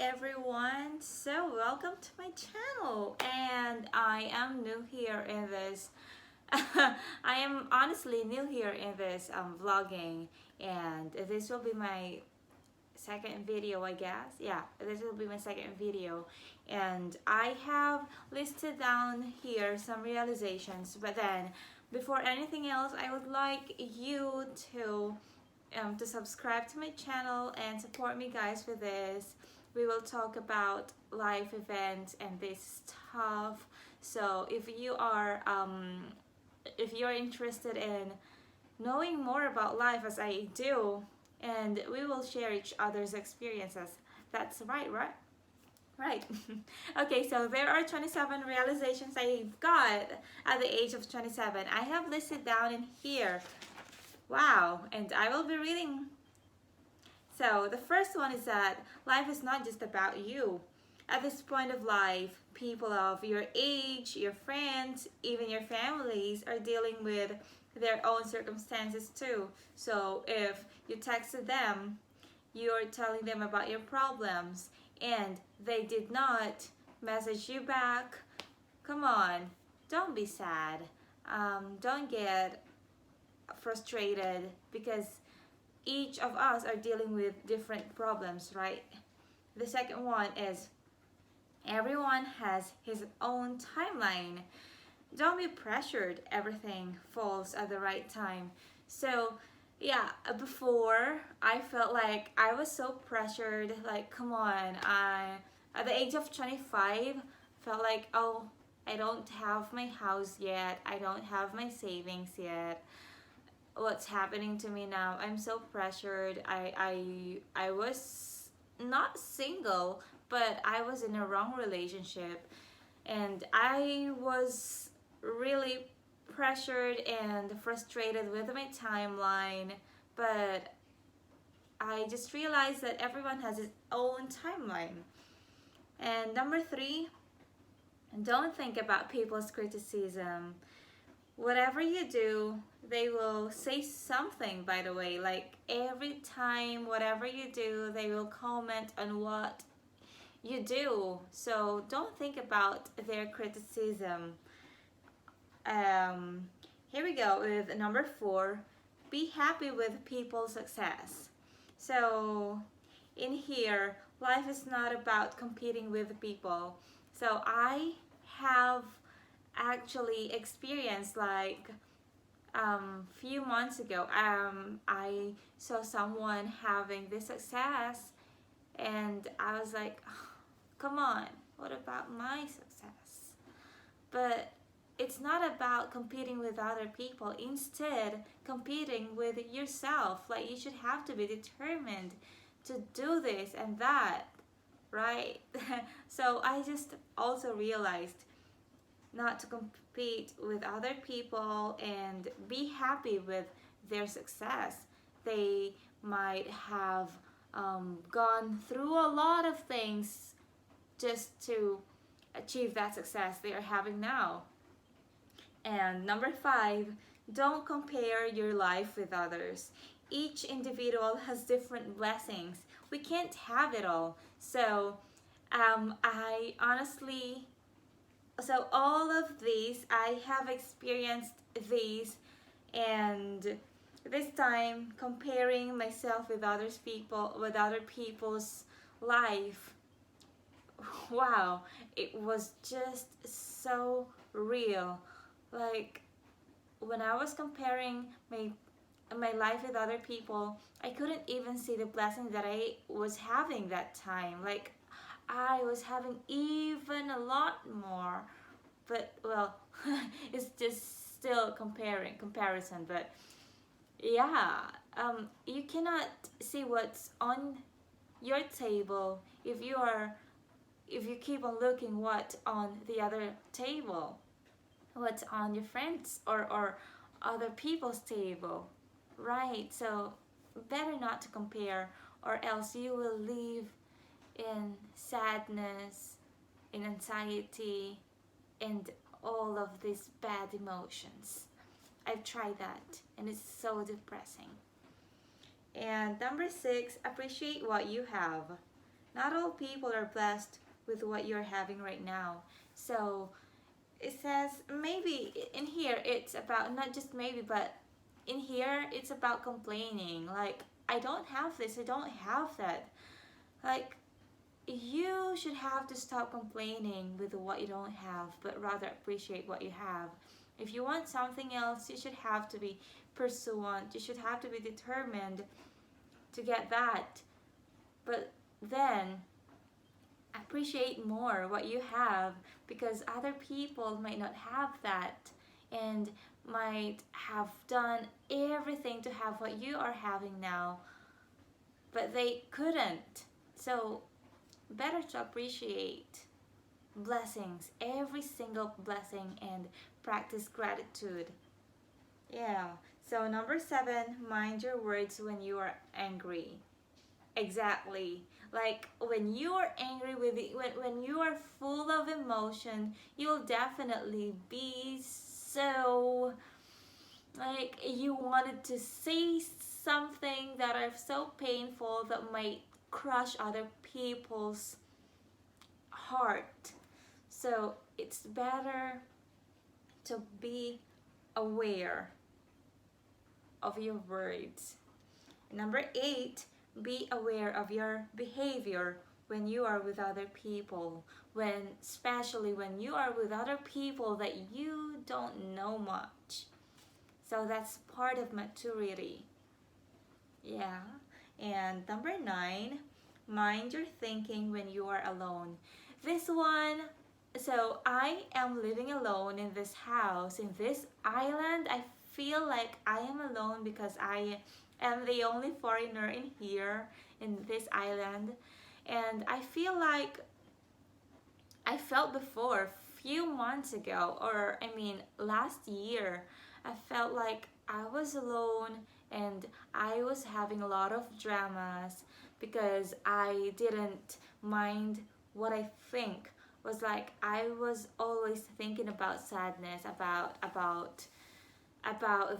everyone. So welcome to my channel, and I am new here in this. I am honestly new here in this vlogging, and this will be my second video, I guess. Yeah, this will be my second video, and I have listed down here some realizations. But then, before anything else, I would like you to subscribe to my channel and support me, guys, with this. We will talk about life events and this stuff. So if you're interested in knowing more about life as I do, and we will share each other's experiences. That's right. Okay, so there are 27 realizations I got at the age of 27. I have listed down in here. Wow, and I will be reading. So the first one is that life is not just about you. At this point of life, people of your age, your friends, even your families are dealing with their own circumstances too. So if you texted them, you're telling them about your problems and they did not message you back, come on, don't be sad. Don't get frustrated because each of us are dealing with different problems, right? The second one is everyone has his own timeline. Don't be pressured, everything falls at the right time. So yeah, before I felt like I was so pressured, like come on, I at the age of 25 felt like, oh, I don't have my house yet, I don't have my savings yet, what's happening to me now? I'm so pressured. I was not single, but I was in a wrong relationship, and I was really pressured and frustrated with my timeline. But I just realized that everyone has his own timeline. And number three, don't think about people's criticism. Whatever you do, they will say something, by the way. Like every time, whatever you do, they will comment on what you do. So don't think about their criticism. Um, Here we go with number four, be happy with people's success. So in here, life is not about competing with people. So I have actually experienced like few months ago, I saw someone having this success, and I was like, "Oh, come on, what about my success?" But it's not about competing with other people. Instead, competing with yourself. Like you should have to be determined to do this and that, right? So I just also realized not to compete with other people and be happy with their success. They might have gone through a lot of things just to achieve that success they are having now. And number five, don't compare your life with others. Each individual has different blessings. We can't have it all. So I honestly so all of these I have experienced these, and this time comparing myself with other people's life, wow, it was just so real. Like when I was comparing my life with other people, I couldn't even see the blessing that I was having that time. Like I was having even a lot more. But well, it's just still comparison. But yeah, you cannot see what's on your table if you keep on looking what on the other table, what's on your friends or other people's table, right? So better not to compare, or else you will live in sadness, in anxiety, and all of these bad emotions. I've tried that and it's so depressing. And number six, appreciate what you have. Not all people are blessed with what you're having right now. So it says maybe in here it's about, not just maybe, but in here it's about complaining. Like, I don't have this, I don't have that. Like, you should have to stop complaining with what you don't have, but rather appreciate what you have. If you want something else, you should have to be pursuant. You should have to be determined to get that. But then appreciate more what you have, because other people might not have that and might have done everything to have what you are having now, but they couldn't. So better to appreciate blessings, every single blessing, and practice gratitude. Yeah. So number 7, mind your words when you are angry. Exactly. Like, when you are angry with it, when you are full of emotion, you'll definitely be so, like, you wanted to say something that are so painful that might crush other people's heart. So it's better to be aware of your words. Number 8, be aware of your behavior when you are with other people. Especially when you are with other people that you don't know much. So that's part of maturity. Yeah. And number 9, mind your thinking when you are alone. This one, so I am living alone in this house, in this island. I feel like I am alone because I am the only foreigner in here, in this island. And I feel like I felt before, few months ago, or I mean last year, I felt like I was alone and I was having a lot of dramas because I didn't mind what I think. Was like I was always thinking about sadness, about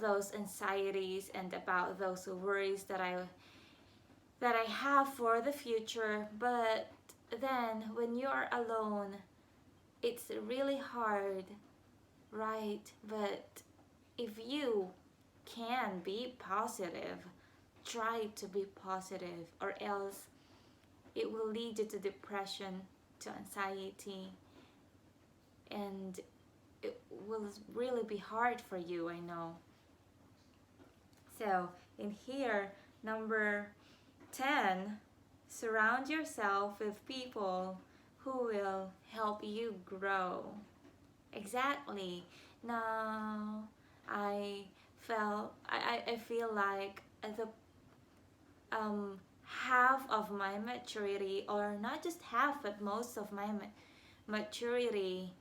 those anxieties and about those worries that I have for the future. But then when you're alone, it's really hard, right? But if you can be positive, try to be positive, or else it will lead you to depression, to anxiety, and it will really be hard for you, I know. So in here, number 10, surround yourself with people who will help you grow. Exactly. Now I I feel like the half of my maturity, or not just half but most of my maturity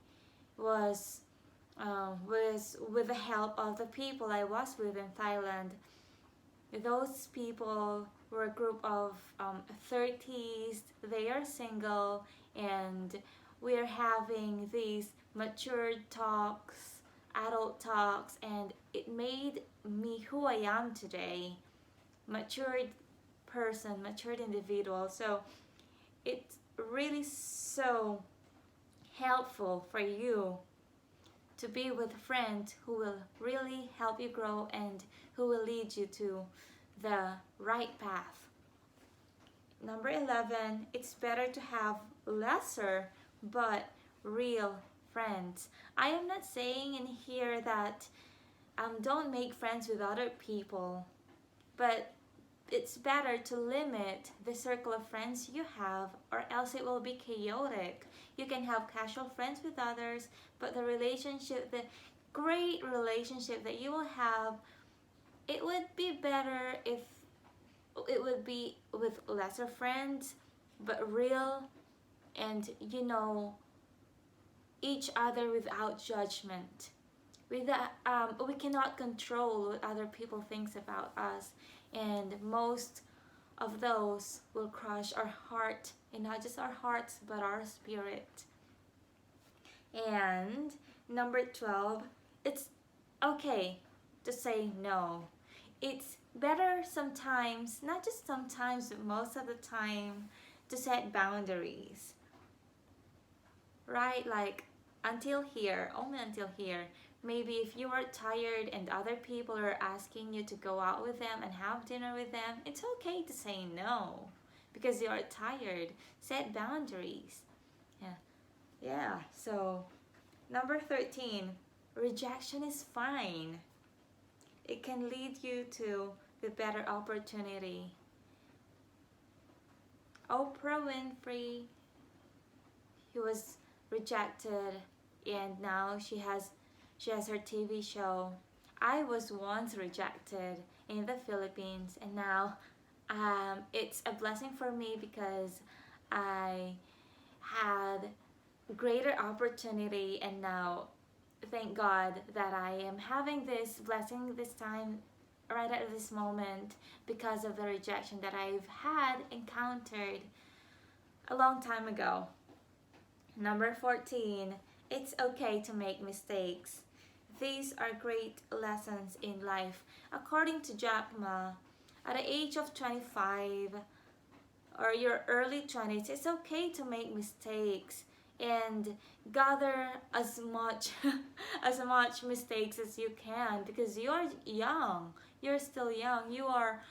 was with the help of the people I was with in Thailand. Those people were a group of 30s. They are single, and we're having these mature talks, adult talks, and it made me who I am today. Matured person, matured individual. So it's really so helpful for you to be with a friend who will really help you grow and who will lead you to the right path. Number 11, it's better to have lesser but real friends. I am not saying in here that don't make friends with other people, but it's better to limit the circle of friends you have, or else it will be chaotic. You can have casual friends with others, but the great relationship that you will have, it would be better if it would be with lesser friends, but real, and each other without judgment. We cannot control what other people thinks about us, and most of those will crush our heart, and not just our hearts but our spirit. And number 12, it's okay to say no. It's better sometimes, not just sometimes but most of the time, to set boundaries, right? Like until here, only until here. Maybe if you are tired and other people are asking you to go out with them and have dinner with them, it's okay to say no because you are tired. Set boundaries. Yeah. Yeah. So, number 13, rejection is fine. It can lead you to the better opportunity. Oprah Winfrey, he was rejected and now she has her TV show. I was once rejected in the Philippines, and now it's a blessing for me because I had greater opportunity, and now thank God that I am having this blessing this time, right at this moment, because of the rejection that I've had encountered a long time ago. Number 14, it's okay to make mistakes. These are great lessons in life. According to Jack Ma, at the age of 25 or your early 20s, it's okay to make mistakes and gather as much as much mistakes as you can because you're young. You're still young. You are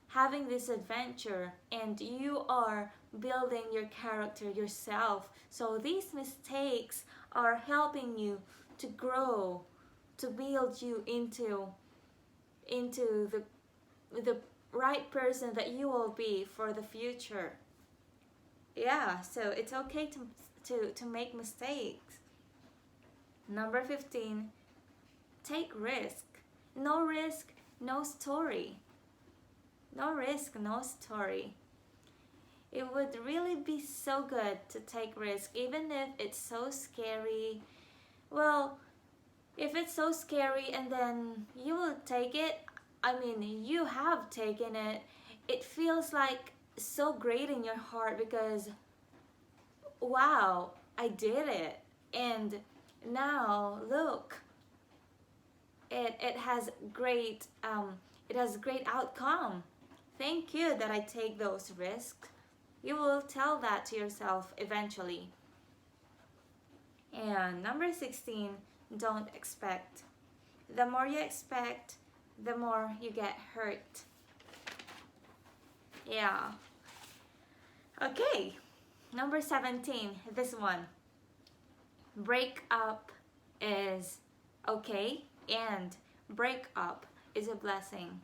having this adventure and you are building your character yourself. So these mistakes are helping you to grow, to build you into the right person that you will be for the future. Yeah, so it's okay to make mistakes. Number 15, take risk. No risk, no story. No risk, no story. It would really be so good to take risk even if it's so scary. Well, if it's so scary and then you will take it, I mean, you have taken it. It feels like so great in your heart because wow, I did it. And now look, it has great outcome. Thank you that I take those risks. You will tell that to yourself eventually. And number 16, don't expect. The more you expect, the more you get hurt. Yeah. Okay. Number 17, this one. Break up is okay and break up is a blessing.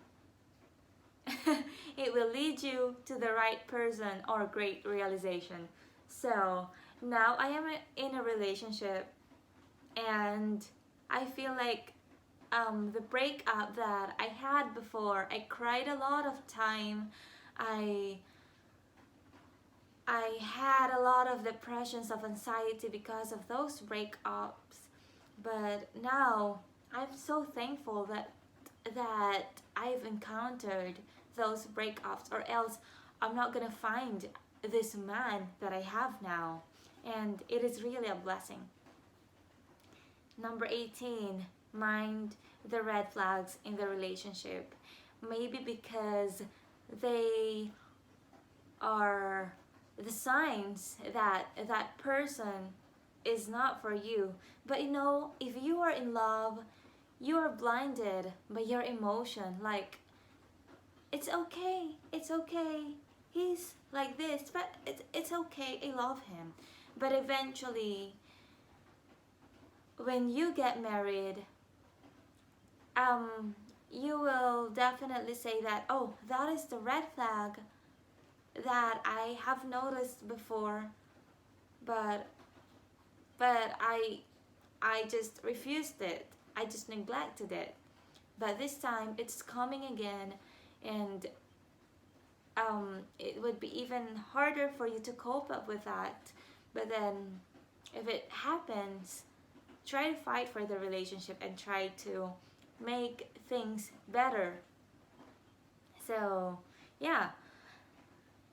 It will lead you to the right person or great realization. So now I am in a relationship and I feel like the breakup that I had before, I cried a lot of time. I I had a lot of depressions of anxiety because of those breakups. But now I'm so thankful that I've encountered those breakups, or else I'm not gonna find this man that I have now. And it is really a blessing. Number 18, mind the red flags in the relationship. Maybe because they are the signs that that person is not for you. But you know, if you are in love, you are blinded by your emotion. Like, it's okay. He's like this, but it's okay. I love him. But eventually, when you get married, you will definitely say that, oh, that is the red flag that I have noticed before, but I just refused it. I just neglected it. But this time it's coming again, and it would be even harder for you to cope up with that. But then, if it happens, try to fight for the relationship and try to make things better. So, yeah.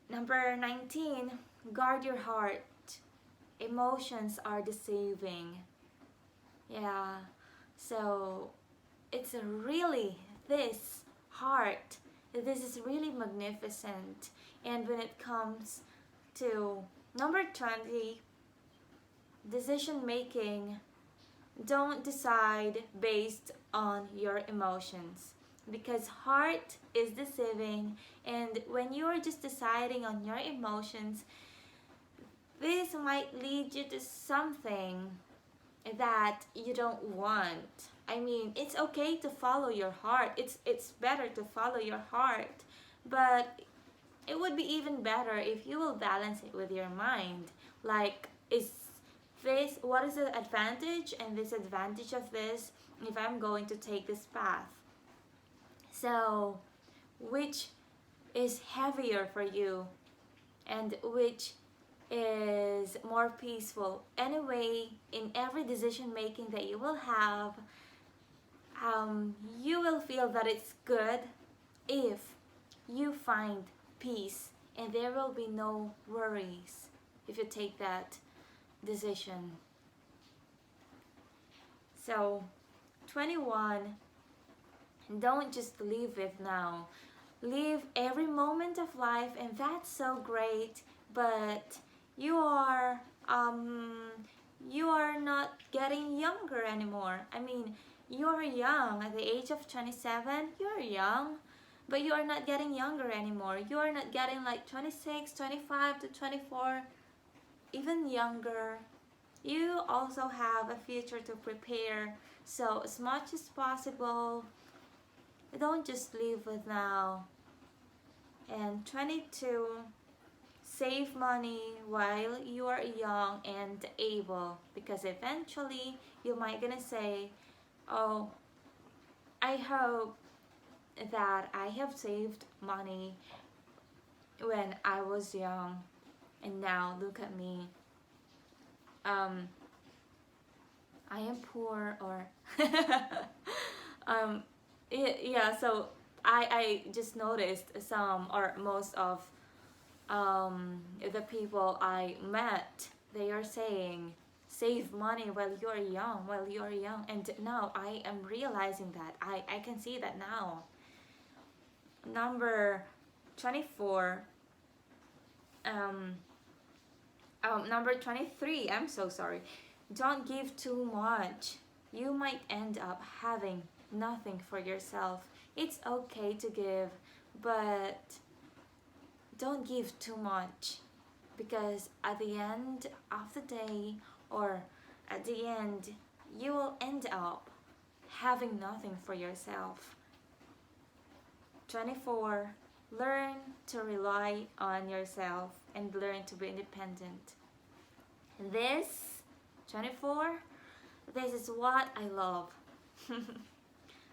Number 19, guard your heart. Emotions are deceiving. Yeah. So, it's really this heart. This is really magnificent. And when it comes to number 20, decision making. Don't decide based on your emotions, because heart is deceiving, and when you are just deciding on your emotions, this might lead you to something that you don't want. I mean, it's okay to follow your heart. It's better to follow your heart, but it would be even better if you will balance it with your mind. Like, is this, what is the advantage and disadvantage of this if I'm going to take this path? So, which is heavier for you and which is more peaceful? Anyway, in every decision making that you will have, you will feel that it's good if you find peace, and there will be no worries if you take that decision. So 21, don't just live it now. Live every moment of life, and that's so great, but you are you are not getting younger anymore. I mean, you are young at the age of 27. You are young, but you are not getting younger anymore. You are not getting like 26, 25 to 24, even younger. You also have a future to prepare. So as much as possible, don't just live with now. And 22, save money while you are young and able, because eventually you might gonna say, oh, I hope that I have saved money when I was young, and now look at me. I am poor, or yeah. So I just noticed some, or most of the people I met, they are saying save money while you're young, and now I am realizing that I can see that now. Number 24, number 23, I'm so sorry. Don't give too much. You might end up having nothing for yourself. It's okay to give, but don't give too much, because at the end of the day, or at the end, you will end up having nothing for yourself. 24, learn to rely on yourself and learn to be independent. This 24, this is what I love.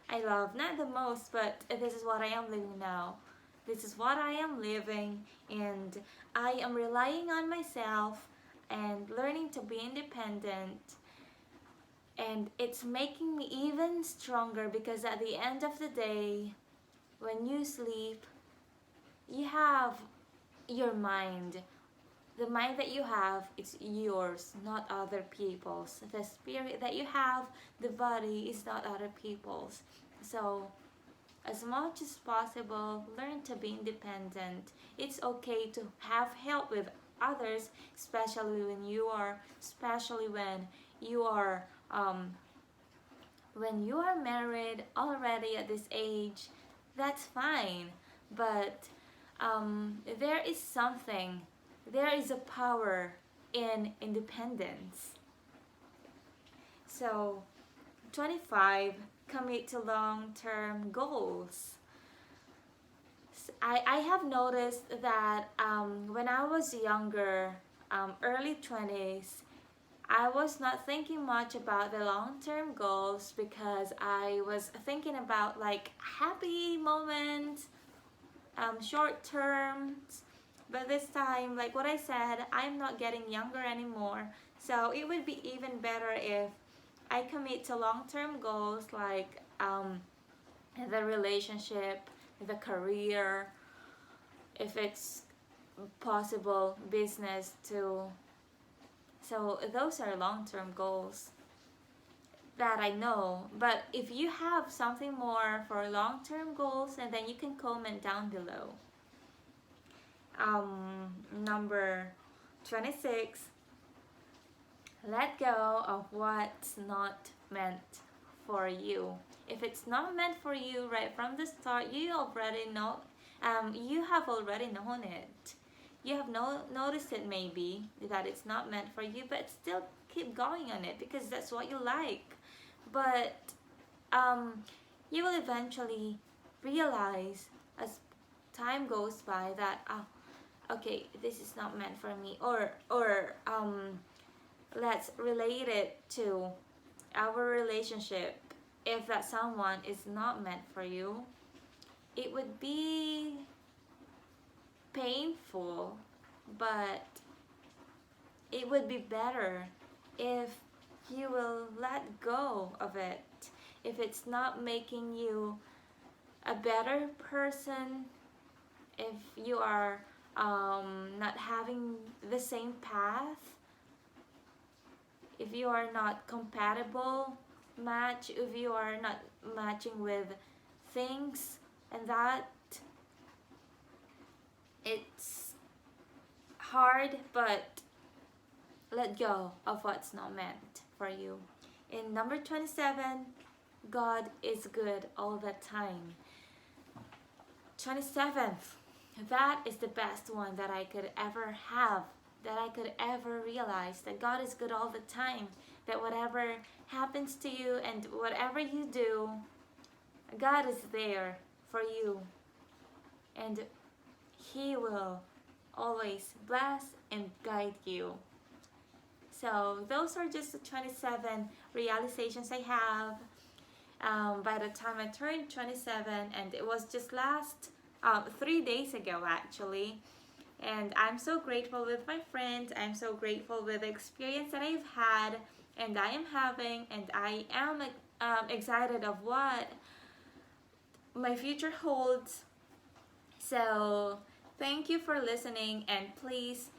I love, not the most, but this is what I am living now. This is what I am living, and I am relying on myself and learning to be independent. And it's making me even stronger, because at the end of the day, when you sleep, you have your mind. The mind that you have, it's yours, not other people's. The spirit that you have, the body, is not other people's. So as much as possible, learn to be independent. It's okay to have help with others, especially when you are married already at this age. That's fine, but there is a power in independence. So 25, commit to long-term goals. I have noticed that when I was younger, early 20s, I was not thinking much about the long-term goals, because I was thinking about like happy moments, short terms. But this time, like what I said, I'm not getting younger anymore. So it would be even better if I commit to long-term goals, like the relationship, the career, if it's possible, business too. So those are long-term goals that I know. But if you have something more for long-term goals, and then you can comment down below. Number 26, let go of what's not meant for you. If it's not meant for you right from the start, you already know, you have already known it. You have noticed it maybe that it's not meant for you, but still keep going on it because that's what you like. But um, you will eventually realize as time goes by that, okay, this is not meant for me, or let's relate it to our relationship. If that someone is not meant for you, it would be painful, but it would be better if you will let go of it. If it's not making you a better person, if you are not having the same path, if you are not compatible match, if you are not matching with things, and that it's hard, but let go of what's not meant for you. In number 27, God is good all the time. 27th, that is the best one that I could ever have, that I could ever realize, that God is good all the time, that whatever happens to you and whatever you do, God is there for you, and He will always bless and guide you. So those are just the 27 realizations I have by the time I turned 27, and it was just 3 days ago actually. And I'm so grateful with my friends. I'm so grateful with the experience that I've had and I am having, and I am excited of what my future holds. So thank you for listening, and please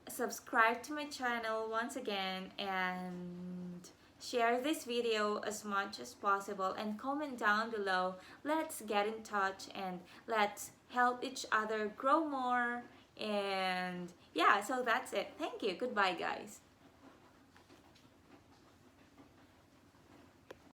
subscribe to my channel once again, and share this video as much as possible, and comment down below. Let's get in touch and let's help each other grow more. And yeah, so that's it. Thank you. Goodbye, guys.